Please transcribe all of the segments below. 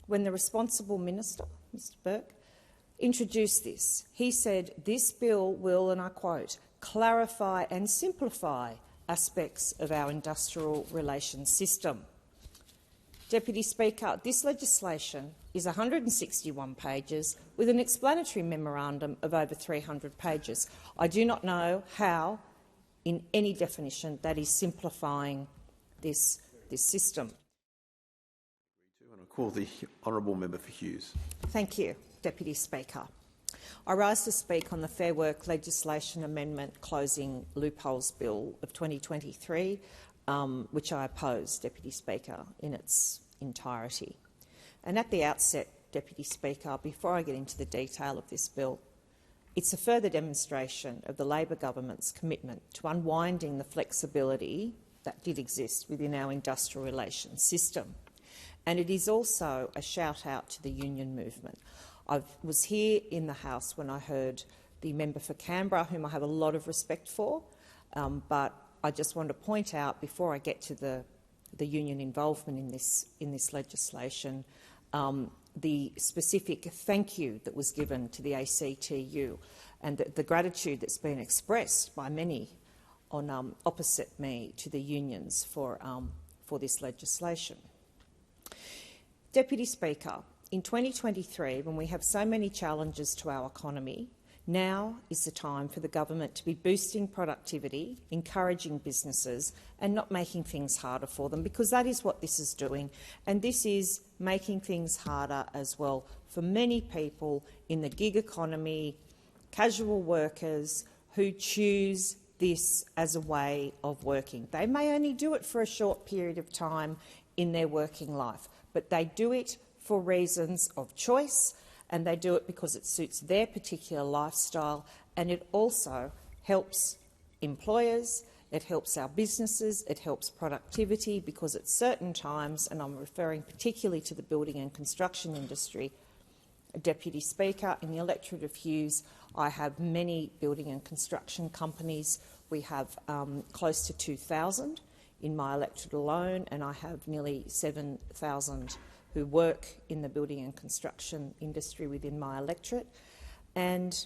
when the responsible minister, Mr Burke, introduced this, he said, "This bill will," and I quote, "clarify and simplify aspects of our industrial relations system." Deputy Speaker, this legislation is 161 pages with an explanatory memorandum of over 300 pages. I do not know how, in any definition, that is simplifying this system. And I call the honourable member for Hughes. Thank you, Deputy Speaker. I rise to speak on the Fair Work Legislation Amendment Closing Loopholes Bill of 2023, which I oppose, Deputy Speaker, in its entirety. And at the outset, Deputy Speaker, before I get into the detail of this bill, it's a further demonstration of the Labor government's commitment to unwinding the flexibility that did exist within our industrial relations system. And it is also a shout-out to the union movement. I was here in the House when I heard the member for Canberra, whom I have a lot of respect for, but I just want to point out, before I get to the union involvement in this legislation, the specific thank you that was given to the ACTU and the gratitude that's been expressed by many on opposite me to the unions for this legislation. Deputy Speaker, in 2023, when we have so many challenges to our economy, now is the time for the government to be boosting productivity, encouraging businesses and not making things harder for them, because that is what this is doing. And this is making things harder as well for many people in the gig economy, casual workers who choose this as a way of working. They may only do it for a short period of time in their working life, but they do it for reasons of choice, and they do it because it suits their particular lifestyle, and it also helps employers, it helps our businesses, it helps productivity, because at certain times, and I'm referring particularly to the building and construction industry, Deputy Speaker, in the electorate of Hughes, I have many building and construction companies. We have close to 2,000 in my electorate alone, and I have nearly 7,000 who work in the building and construction industry within my electorate. And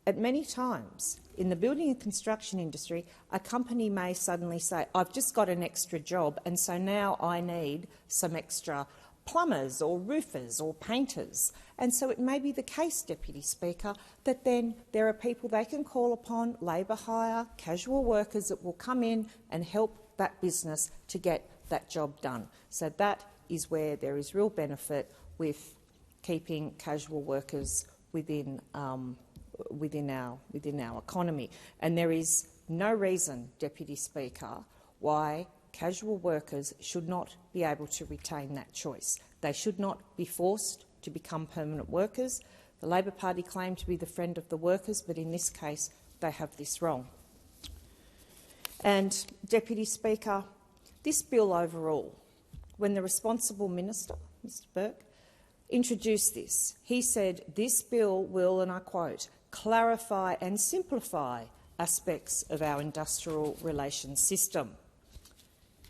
at many times in the building and construction industry, a company may suddenly say, "I've just got an extra job, and so now I need some extra plumbers or roofers or painters." And so it may be the case, Deputy Speaker, that then there are people they can call upon, labour hire, casual workers that will come in and help that business to get that job done. So that is where there is real benefit with keeping casual workers within our economy. And there is no reason, Deputy Speaker, why casual workers should not be able to retain that choice. They should not be forced to become permanent workers. The Labor Party claim to be the friend of the workers, but in this case they have this wrong. And, Deputy Speaker, this bill overall, when the responsible minister, Mr Burke, introduced this, he said, "This bill will," and I quote, "clarify and simplify aspects of our industrial relations system."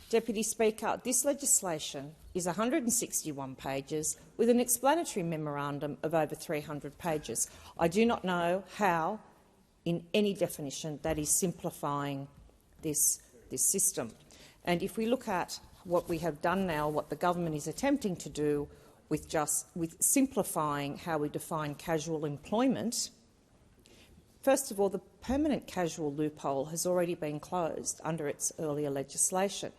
Deputy Speaker, this legislation is 161 pages with an explanatory memorandum of over 300 pages. I do not know how, in any definition, that is simplifying this system. And if we look at what we have done now, what the government is attempting to do with simplifying how we define casual employment, first of all, the permanent casual loophole has already been closed under its earlier legislation.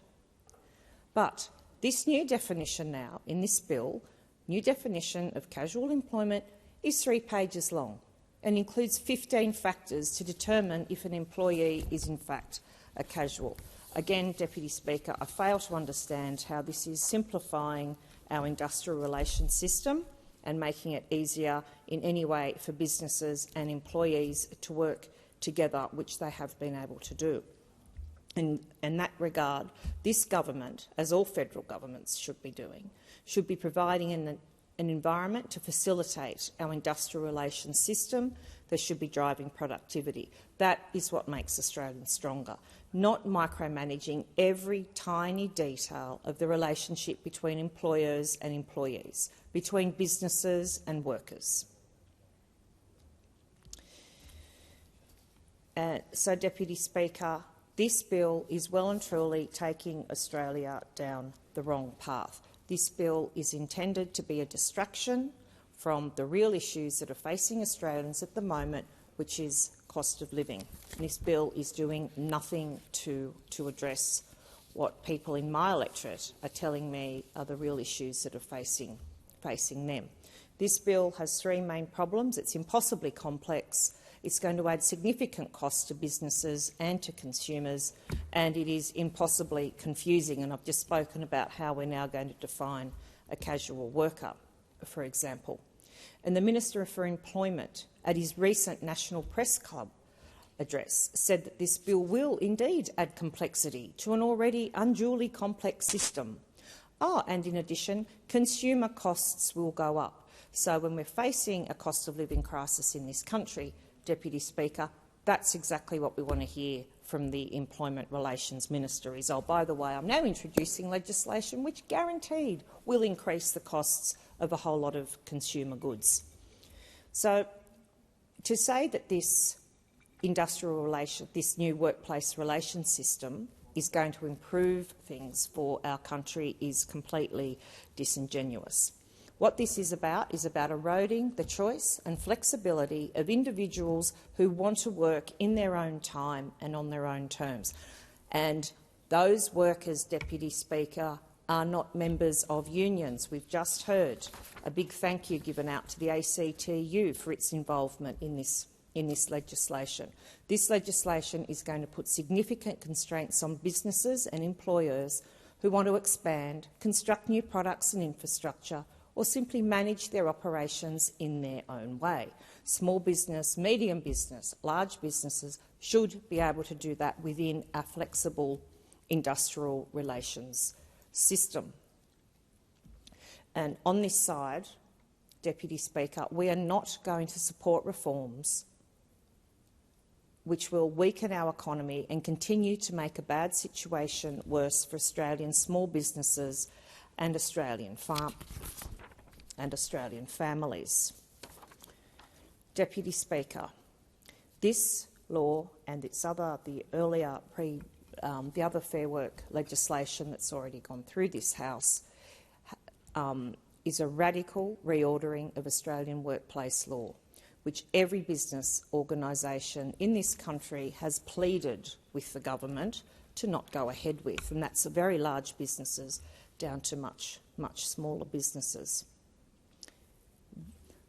But this new definition now, in this bill, new definition of casual employment, is 3 pages long and includes 15 factors to determine if an employee is in fact a casual. Again, Deputy Speaker, I fail to understand how this is simplifying our industrial relations system and making it easier in any way for businesses and employees to work together, which they have been able to do. In that regard, this government, as all federal governments should be doing, should be providing an environment to facilitate our industrial relations system that should be driving productivity. That is what makes Australians stronger, not micromanaging every tiny detail of the relationship between employers and employees, between businesses and workers. So, Deputy Speaker, this bill is well and truly taking Australia down the wrong path. This bill is intended to be a distraction from the real issues that are facing Australians at the moment, which is cost of living. This bill is doing nothing to address what people in my electorate are telling me are the real issues that are facing them. This bill has three main problems. It's impossibly complex. It's going to add significant costs to businesses and to consumers, and it is impossibly confusing. And I've just spoken about how we're now going to define a casual worker, for example. And the Minister for Employment, at his recent National Press Club address, said that this bill will indeed add complexity to an already unduly complex system. And in addition, consumer costs will go up. So when we're facing a cost of living crisis in this country, Deputy Speaker, that's exactly what we want to hear from the Employment Relations Minister is, oh, by the way, I'm now introducing legislation which guaranteed will increase the costs of a whole lot of consumer goods. So to say that this new workplace relations system is going to improve things for our country is completely disingenuous. What this is about eroding the choice and flexibility of individuals who want to work in their own time and on their own terms. And those workers, Deputy Speaker, are not members of unions. We've just heard a big thank you given out to the ACTU for its involvement in this legislation. This legislation is going to put significant constraints on businesses and employers who want to expand, construct new products and infrastructure, or simply manage their operations in their own way. Small business, medium business, large businesses should be able to do that within a flexible industrial relations system. And on this side, Deputy Speaker, we are not going to support reforms which will weaken our economy and continue to make a bad situation worse for Australian small businesses and Australian families. Deputy Speaker, this law and the other Fair Work legislation that's already gone through this House is a radical reordering of Australian workplace law, which every business organisation in this country has pleaded with the government to not go ahead with, and that's very large businesses down to much smaller businesses.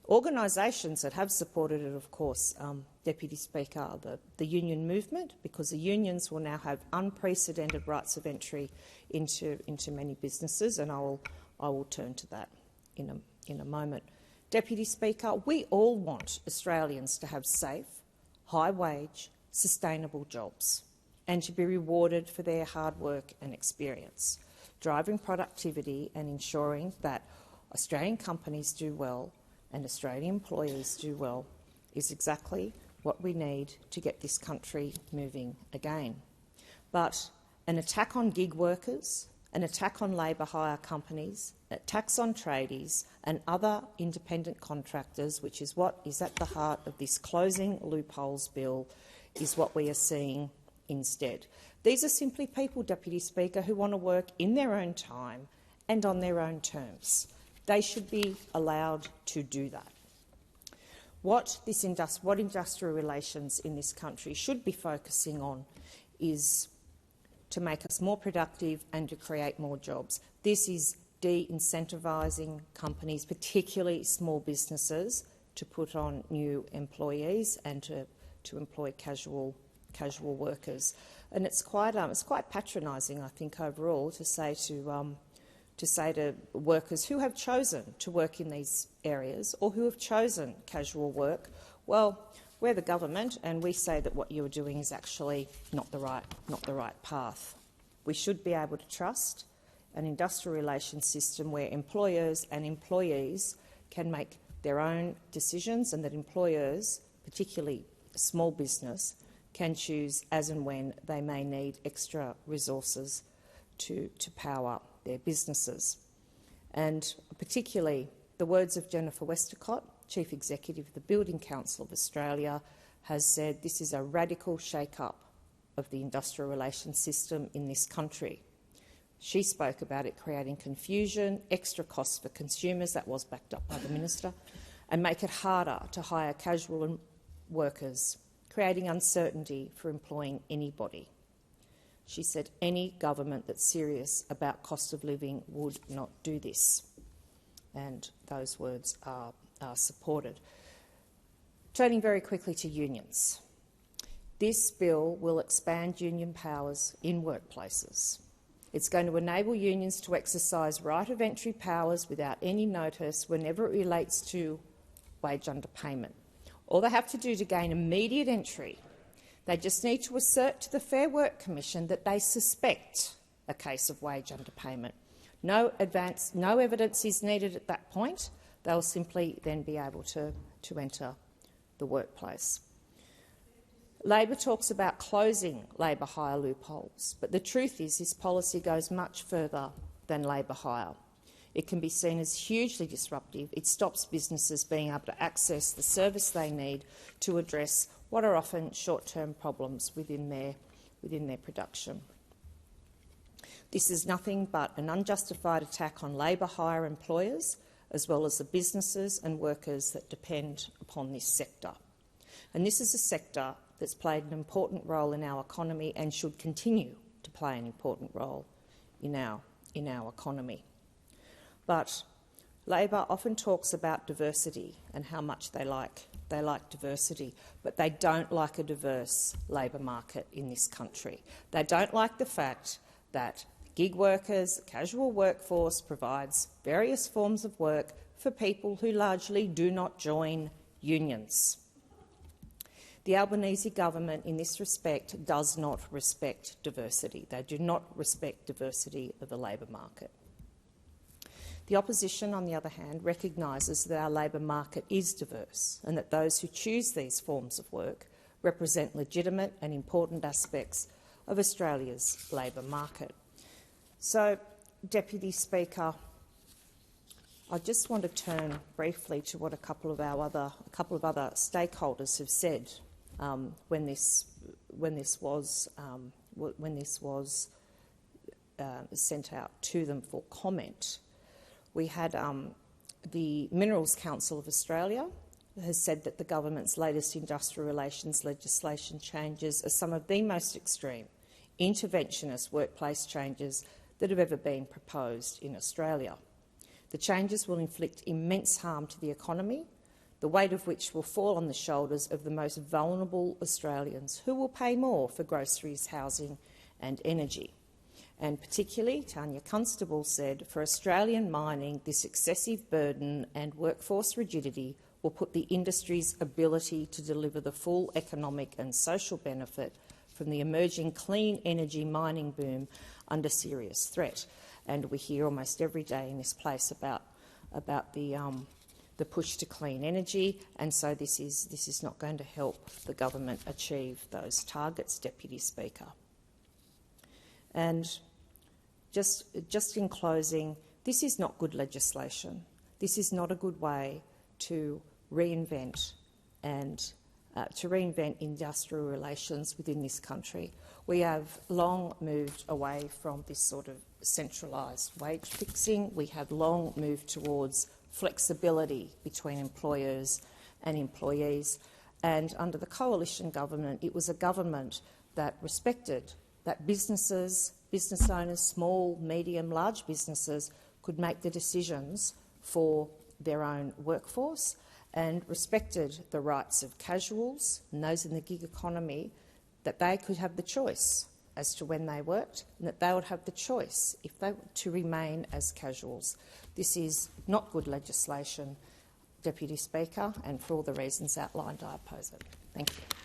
Organisations that have supported it, of course, Deputy Speaker, are the union movement, because the unions will now have unprecedented rights of entry into many businesses, and I will turn to that in a moment. Deputy Speaker, we all want Australians to have safe, high-wage, sustainable jobs and to be rewarded for their hard work and experience. Driving productivity and ensuring that Australian companies do well and Australian employees do well is exactly what we need to get this country moving again. But an attack on gig workers, an attack on labour hire companies, attacks on tradies and other independent contractors, which is what is at the heart of this Closing Loopholes bill, is what we are seeing instead. These are simply people, Deputy Speaker, who want to work in their own time and on their own terms. They should be allowed to do that. What industrial relations in this country should be focusing on is to make us more productive and to create more jobs. This is de-incentivising companies, particularly small businesses, to put on new employees and to employ casual workers. And it's quite patronising, I think, overall, to say to workers who have chosen to work in these areas or who have chosen casual work, well, we're the government and we say that what you're doing is actually not the right path. We should be able to trust an industrial relations system where employers and employees can make their own decisions, and that employers, particularly small business, can choose as and when they may need extra resources to power their businesses. And particularly the words of Jennifer Westacott, Chief Executive of the Building Council of Australia, has said this is a radical shake-up of the industrial relations system in this country. She spoke about it creating confusion, extra costs for consumers, that was backed up by the Minister, and make it harder to hire casual workers, creating uncertainty for employing anybody. She said any government that's serious about cost of living would not do this, and those words are supported. Turning very quickly to unions. This bill will expand union powers in workplaces. It's going to enable unions to exercise right of entry powers without any notice whenever it relates to wage underpayment. All they have to do to gain immediate entry, they just need to assert to the Fair Work Commission that they suspect a case of wage underpayment. No evidence is needed at that point. They'll simply then be able to enter the workplace. Labor talks about closing labour hire loopholes, but the truth is this policy goes much further than labour hire. It can be seen as hugely disruptive. It stops businesses being able to access the service they need to address what are often short-term problems within their production. This is nothing but an unjustified attack on labour hire employers, as well as the businesses and workers that depend upon this sector. And this is a sector that's played an important role in our economy and should continue to play an important role in our economy. But Labor often talks about diversity and how much they like diversity, but they don't like a diverse labour market in this country. They don't like the fact that gig workers, the casual workforce, provides various forms of work for people who largely do not join unions. The Albanese government, in this respect, does not respect diversity. They do not respect diversity of the labour market. The opposition, on the other hand, recognises that our labour market is diverse and that those who choose these forms of work represent legitimate and important aspects of Australia's labour market. So, Deputy Speaker, I just want to turn briefly to what a couple of other stakeholders have said when this was sent out to them for comment. We had the Minerals Council of Australia has said that the government's latest industrial relations legislation changes are some of the most extreme interventionist workplace changes that have ever been proposed in Australia. The changes will inflict immense harm to the economy, the weight of which will fall on the shoulders of the most vulnerable Australians, who will pay more for groceries, housing and energy. And particularly, Tanya Constable said, for Australian mining, this excessive burden and workforce rigidity will put the industry's ability to deliver the full economic and social benefit from the emerging clean energy mining boom under serious threat. And we hear almost every day in this place about the push to clean energy, and so this is not going to help the government achieve those targets, Deputy Speaker. And just in closing, this is not good legislation. This is not a good way to reinvent industrial relations within this country. We have long moved away from this sort of centralised wage fixing. We have long moved towards flexibility between employers and employees. And under the coalition government, it was a government that respected that business owners, small, medium, large businesses, could make the decisions for their own workforce and respected the rights of casuals and those in the gig economy, that they could have the choice as to when they worked and that they would have the choice if they were to remain as casuals. This is not good legislation, Deputy Speaker, and for all the reasons outlined, I oppose it. Thank you.